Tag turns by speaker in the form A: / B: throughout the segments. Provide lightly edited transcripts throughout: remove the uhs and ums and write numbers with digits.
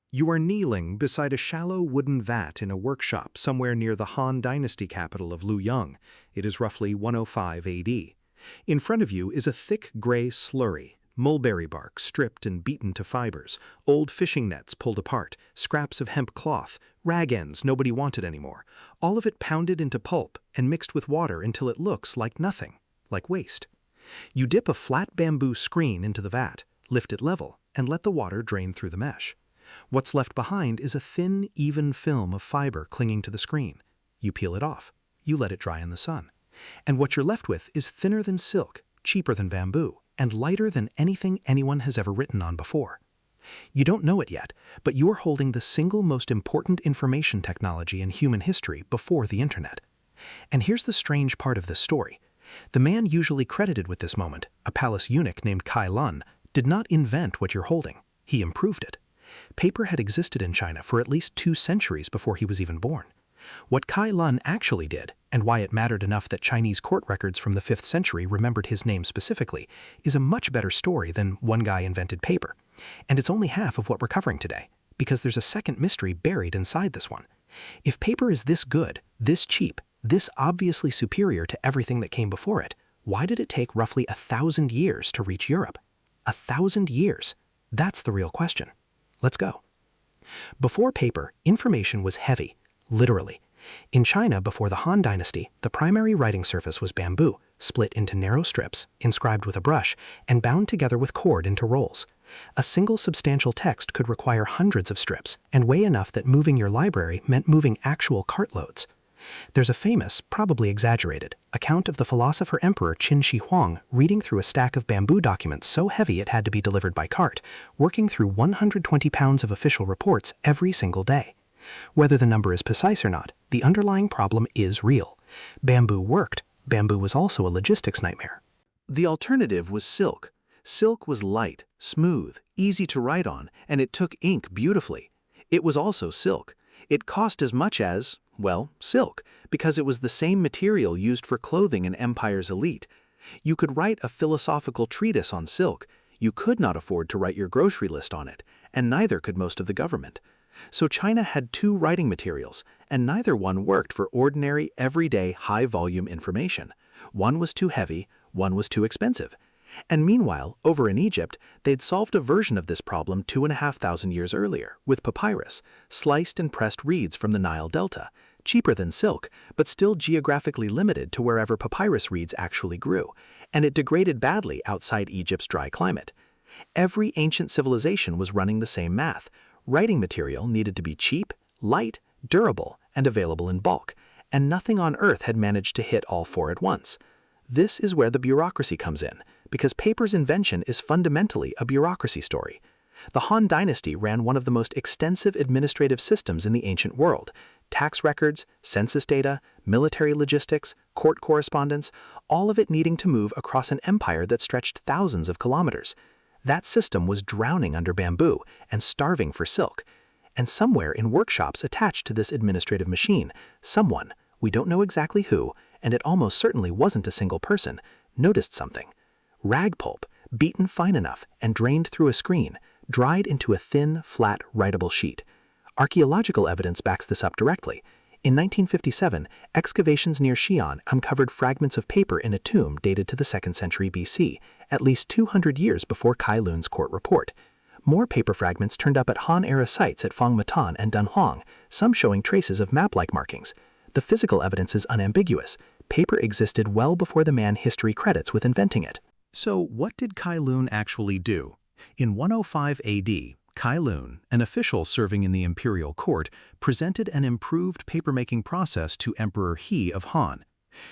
A: You are kneeling beside a shallow wooden vat in a workshop somewhere near the Han Dynasty capital of Luoyang. It is roughly 105 AD. In front of you is a thick gray slurry, mulberry bark stripped and beaten to fibers, old fishing nets pulled apart, scraps of hemp cloth, rag ends nobody wanted anymore, all of it pounded into pulp and mixed with water until it looks like nothing, like waste. You dip a flat bamboo screen into the vat, lift it level, and let the water drain through the mesh. What's left behind is a thin, even film of fiber clinging to the screen. You peel it off. You let it dry in the sun. And what you're left with is thinner than silk, cheaper than bamboo, and lighter than anything anyone has ever written on before. You don't know it yet, but you are holding the single most important information technology in human history before the internet. And here's the strange part of this story. The man usually credited with this moment, a palace eunuch named Cai Lun, did not invent what you're holding. He improved it. Paper had existed in China for at least 2 centuries before he was even born. What Cai Lun actually did, and why it mattered enough that Chinese court records from the 5th century remembered his name specifically, is a much better story than one guy invented paper. And it's only half of what we're covering today, because there's a second mystery buried inside this one. If paper is this good, this cheap, this obviously superior to everything that came before it, why did it take roughly 1,000 years to reach Europe? 1,000 years. That's the real question. Let's go. Before paper, information was heavy, literally. In China before the Han Dynasty, the primary writing surface was bamboo, split into narrow strips, inscribed with a brush, and bound together with cord into rolls. A single substantial text could require hundreds of strips and weigh enough that moving your library meant moving actual cartloads. There's a famous, probably exaggerated, account of the philosopher-emperor Qin Shi Huang reading through a stack of bamboo documents so heavy it had to be delivered by cart, working through 120 pounds of official reports every single day. Whether the number is precise or not, the underlying problem is real. Bamboo worked. Bamboo was also a logistics nightmare.
B: The alternative was silk. Silk was light, smooth, easy to write on, and it took ink beautifully. It was also silk. It cost as much as, well, silk, because it was the same material used for clothing an empire's elite. You could write a philosophical treatise on silk. You could not afford to write your grocery list on it, and neither could most of the government. So China had 2 writing materials, and neither one worked for ordinary, everyday, high-volume information. One was too heavy, one was too expensive. And meanwhile, over in Egypt, they'd solved a version of this problem 2,500 years earlier, with papyrus, sliced and pressed reeds from the Nile Delta, cheaper than silk, but still geographically limited to wherever papyrus reeds actually grew, and it degraded badly outside Egypt's dry climate. Every ancient civilization was running the same math. Writing material needed to be cheap, light, durable, and available in bulk, and nothing on Earth had managed to hit all 4 at once. This is where the bureaucracy comes in, because paper's invention is fundamentally a bureaucracy story. The Han Dynasty ran one of the most extensive administrative systems in the ancient world. Tax records, census data, military logistics, court correspondence, all of it needing to move across an empire that stretched thousands of kilometers. That system was drowning under bamboo and starving for silk. And somewhere in workshops attached to this administrative machine, someone, we don't know exactly who, and it almost certainly wasn't a single person, noticed something. Rag pulp, beaten fine enough and drained through a screen, dried into a thin, flat, writable sheet. Archaeological evidence backs this up directly. In 1957, excavations near Xi'an uncovered fragments of paper in a tomb dated to the 2nd century BC, at least 200 years before Cai Lun's court report. More paper fragments turned up at Han-era sites at Fangmatan and Dunhuang, some showing traces of map-like markings. The physical evidence is unambiguous. Paper existed well before the man history credits with inventing it.
A: So what did Cai Lun actually do? In 105 AD, Cai Lun, an official serving in the imperial court, presented an improved papermaking process to Emperor He of Han.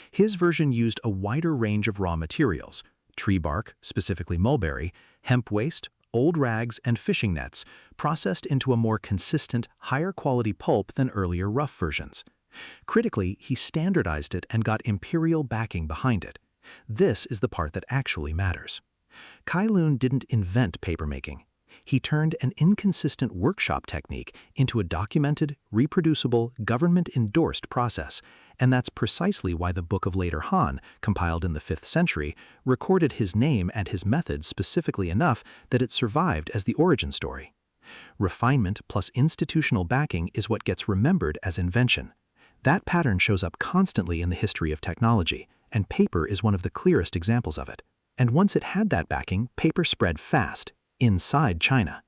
A: His version used a wider range of raw materials: tree bark, specifically mulberry, hemp waste, old rags, and fishing nets, processed into a more consistent, higher-quality pulp than earlier rough versions. Critically, he standardized it and got imperial backing behind it. This is the part that actually matters. Cai Lun didn't invent papermaking. He turned an inconsistent workshop technique into a documented, reproducible, government-endorsed process, and that's precisely why the Book of Later Han, compiled in the 5th century, recorded his name and his methods specifically enough that it survived as the origin story.
B: Refinement plus institutional backing is what gets remembered as invention. That pattern shows up constantly in the history of technology, and paper is one of the clearest examples of it. And once it had that backing, paper spread fast, inside China.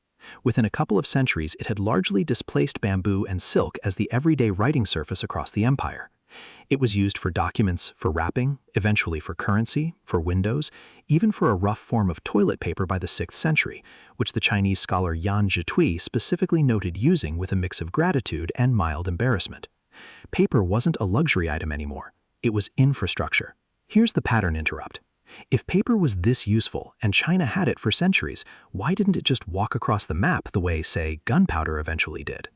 B: Within a couple of centuries, it had largely displaced bamboo and silk as the everyday writing surface across the empire. It was used for documents, for wrapping, eventually for currency, for windows, even for a rough form of toilet paper by the 6th century, which the Chinese scholar Yan Zhitui specifically noted using with a mix of gratitude and mild embarrassment. Paper wasn't a luxury item anymore. It was infrastructure. Here's the pattern interrupt. If paper was this useful and China had it for centuries, why didn't it just walk across the map the way, say, gunpowder eventually did?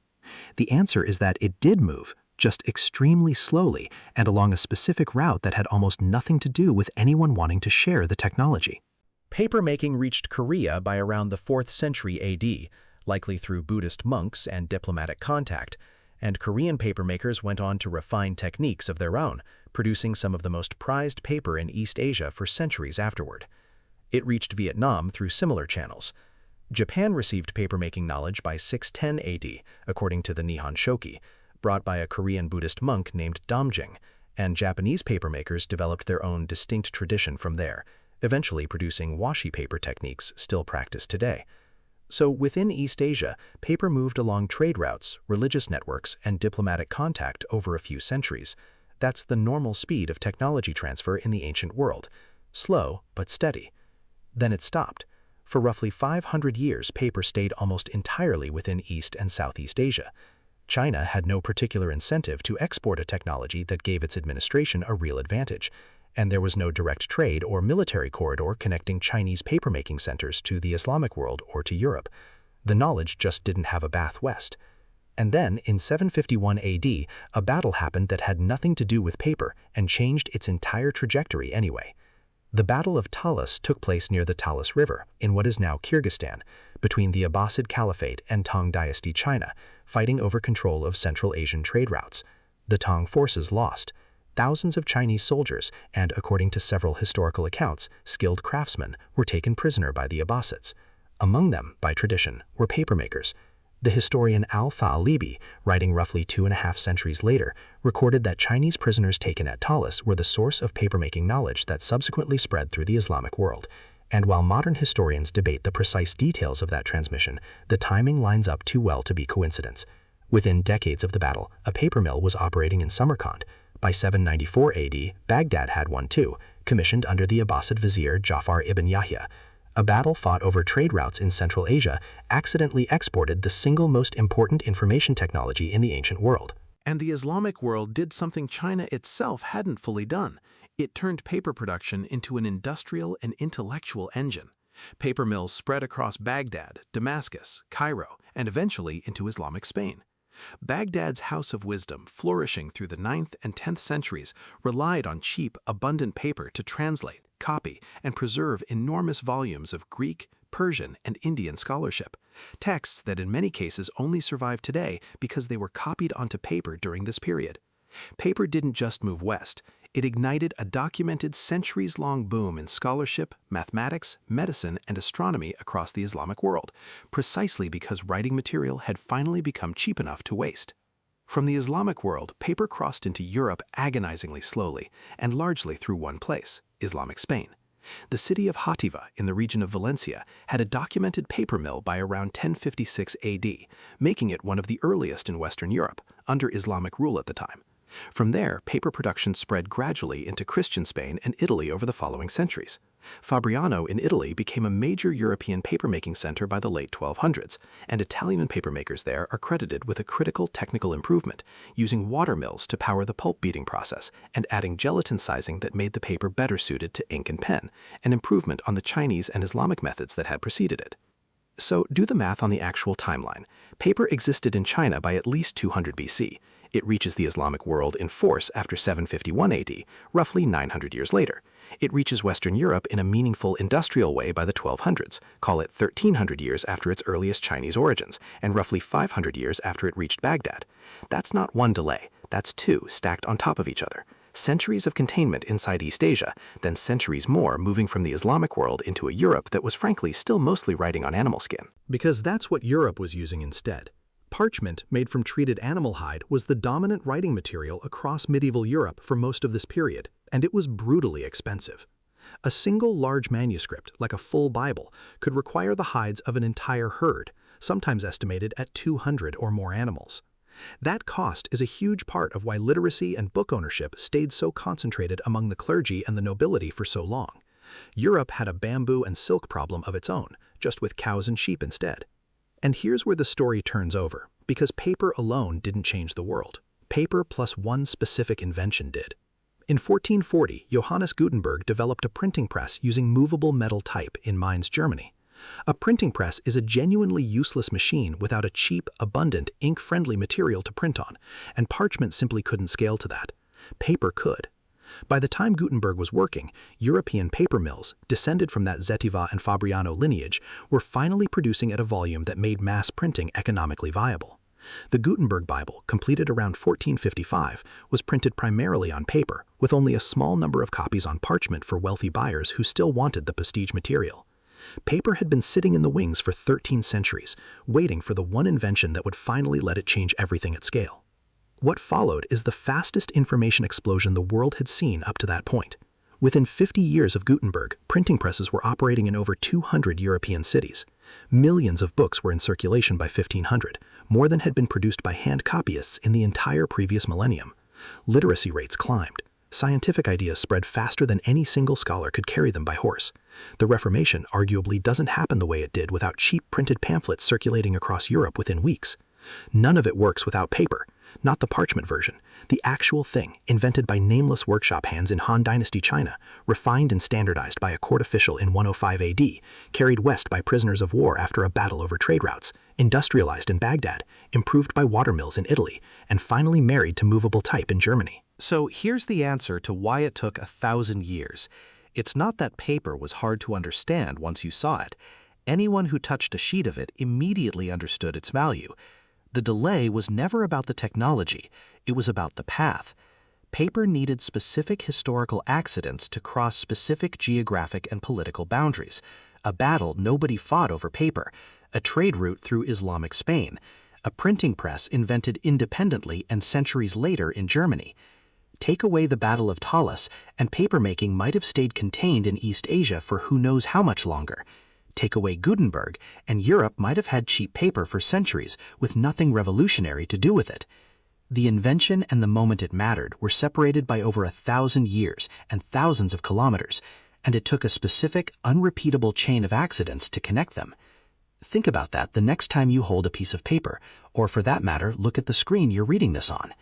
B: The answer is that it did move, just extremely slowly and along a specific route that had almost nothing to do with anyone wanting to share the technology.
A: Papermaking reached Korea by around the 4th century AD, likely through Buddhist monks and diplomatic contact, and Korean papermakers went on to refine techniques of their own, producing some of the most prized paper in East Asia for centuries afterward. It reached Vietnam through similar channels. Japan received papermaking knowledge by 610 AD, according to the Nihon Shoki, brought by a Korean Buddhist monk named Damjing, and Japanese papermakers developed their own distinct tradition from there, eventually producing washi paper techniques still practiced today. So within East Asia, paper moved along trade routes, religious networks, and diplomatic contact over a few centuries. That's the normal speed of technology transfer in the ancient world. Slow, but steady. Then it stopped. For roughly 500 years, paper stayed almost entirely within East and Southeast Asia. China had no particular incentive to export a technology that gave its administration a real advantage, and there was no direct trade or military corridor connecting Chinese papermaking centers to the Islamic world or to Europe. The knowledge just didn't have a path west. And then, in 751 AD, a battle happened that had nothing to do with paper and changed its entire trajectory anyway. The Battle of Talas took place near the Talas River, in what is now Kyrgyzstan, between the Abbasid Caliphate and Tang Dynasty China, fighting over control of Central Asian trade routes. The Tang forces lost. Thousands of Chinese soldiers and, according to several historical accounts, skilled craftsmen were taken prisoner by the Abbasids. Among them, by tradition, were papermakers. The historian Al-Tha'alibi, writing roughly 2.5 centuries later, recorded that Chinese prisoners taken at Talas were the source of papermaking knowledge that subsequently spread through the Islamic world. And while modern historians debate the precise details of that transmission, the timing lines up too well to be coincidence. Within decades of the battle, a paper mill was operating in Samarkand. By 794 AD, Baghdad had one too, commissioned under the Abbasid vizier Ja'far ibn Yahya. A battle fought over trade routes in Central Asia accidentally exported the single most important information technology in the ancient world.
B: And the Islamic world did something China itself hadn't fully done. It turned paper production into an industrial and intellectual engine. Paper mills spread across Baghdad, Damascus, Cairo, and eventually into Islamic Spain. Baghdad's House of Wisdom, flourishing through the 9th and 10th centuries, relied on cheap, abundant paper to translate, copy, and preserve enormous volumes of Greek, Persian, and Indian scholarship, texts that in many cases only survive today because they were copied onto paper during this period. Paper didn't just move west. It ignited a documented centuries-long boom in scholarship, mathematics, medicine, and astronomy across the Islamic world, precisely because writing material had finally become cheap enough to waste. From the Islamic world, paper crossed into Europe agonizingly slowly, and largely through one place, Islamic Spain. The city of Hativa in the region of Valencia had a documented paper mill by around 1056 AD, making it one of the earliest in Western Europe, under Islamic rule at the time. From there, paper production spread gradually into Christian Spain and Italy over the following centuries. Fabriano in Italy became a major European papermaking center by the late 1200s, and Italian papermakers there are credited with a critical technical improvement, using water mills to power the pulp beating process and adding gelatin sizing that made the paper better suited to ink and pen, an improvement on the Chinese and Islamic methods that had preceded it. So do the math on the actual timeline. Paper existed in China by at least 200 BC. It reaches the Islamic world in force after 751 AD, roughly 900 years later. It reaches Western Europe in a meaningful industrial way by the 1200s, call it 1300 years after its earliest Chinese origins, and roughly 500 years after it reached Baghdad. That's not one delay, that's two stacked on top of each other. Centuries of containment inside East Asia, then centuries more moving from the Islamic world into a Europe that was frankly still mostly writing on animal skin.
A: Because that's what Europe was using instead. Parchment, made from treated animal hide, was the dominant writing material across medieval Europe for most of this period, and it was brutally expensive. A single large manuscript, like a full Bible, could require the hides of an entire herd, sometimes estimated at 200 or more animals. That cost is a huge part of why literacy and book ownership stayed so concentrated among the clergy and the nobility for so long. Europe had a bamboo and silk problem of its own, just with cows and sheep instead. And here's where the story turns over, because paper alone didn't change the world. Paper plus one specific invention did. In 1440, Johannes Gutenberg developed a printing press using movable metal type in Mainz, Germany. A printing press is a genuinely useless machine without a cheap, abundant, ink-friendly material to print on, and parchment simply couldn't scale to that. Paper could. By the time Gutenberg was working, European paper mills, descended from that Zettiva and Fabriano lineage, were finally producing at a volume that made mass printing economically viable. The Gutenberg Bible, completed around 1455, was printed primarily on paper, with only a small number of copies on parchment for wealthy buyers who still wanted the prestige material. Paper had been sitting in the wings for 13 centuries, waiting for the one invention that would finally let it change everything at scale. What followed is the fastest information explosion the world had seen up to that point. Within 50 years of Gutenberg, printing presses were operating in over 200 European cities. Millions of books were in circulation by 1500, more than had been produced by hand copyists in the entire previous millennium. Literacy rates climbed. Scientific ideas spread faster than any single scholar could carry them by horse. The Reformation arguably doesn't happen the way it did without cheap printed pamphlets circulating across Europe within weeks. None of it works without paper. Not the parchment version, the actual thing, invented by nameless workshop hands in Han Dynasty China, refined and standardized by a court official in 105 AD, carried west by prisoners of war after a battle over trade routes, industrialized in Baghdad, improved by watermills in Italy, and finally married to movable type in Germany.
B: So here's the answer to why it took 1,000 years. It's not that paper was hard to understand once you saw it. Anyone who touched a sheet of it immediately understood its value. The delay was never about the technology, it was about the path. Paper needed specific historical accidents to cross specific geographic and political boundaries. A battle nobody fought over paper, a trade route through Islamic Spain, a printing press invented independently and centuries later in Germany. Take away the Battle of Talas, and papermaking might have stayed contained in East Asia for who knows how much longer. Take away Gutenberg, and Europe might have had cheap paper for centuries with nothing revolutionary to do with it. The invention and the moment it mattered were separated by over 1,000 years and thousands of kilometers, and it took a specific, unrepeatable chain of accidents to connect them. Think about that the next time you hold a piece of paper, or for that matter, look at the screen you're reading this on.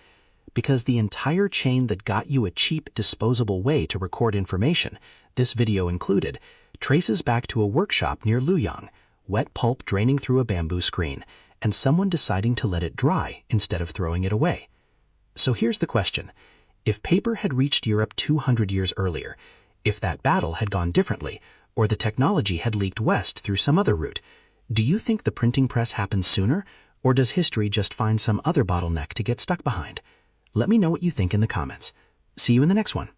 B: Because the entire chain that got you a cheap, disposable way to record information, this video included, traces back to a workshop near Luoyang, wet pulp draining through a bamboo screen, and someone deciding to let it dry instead of throwing it away. So here's the question. If paper had reached Europe 200 years earlier, if that battle had gone differently, or the technology had leaked west through some other route, do you think the printing press happened sooner, or does history just find some other bottleneck to get stuck behind? Let me know what you think in the comments. See you in the next one.